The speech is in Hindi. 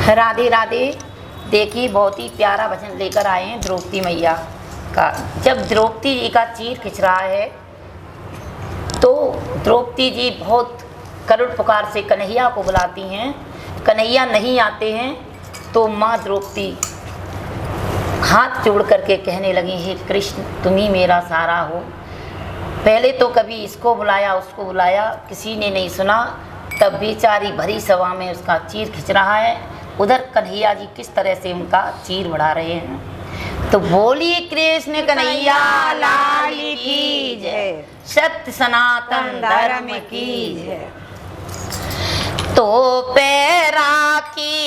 राधे राधे। देखिए बहुत ही प्यारा भजन लेकर आए हैं द्रौपदी मैया का। जब द्रौपदी जी का चीर खिंच रहा है तो द्रौपदी जी बहुत करुण पुकार से कन्हैया को बुलाती हैं। कन्हैया नहीं आते हैं तो माँ द्रौपदी हाथ जोड़ करके कहने लगी, हे कृष्ण तुम ही मेरा सहारा हो। पहले तो कभी इसको बुलाया उसको बुलाया, किसी ने नहीं सुना। तब बेचारी भरी सभा में उसका चीर खिंच रहा है, उधर कन्हैया जी किस तरह से उनका चीर बढ़ा रहे हैं। तो बोलिए कृष्ण कन्हैया लाल की जय, सत्य सनातन धर्म की जय। तो पैरा की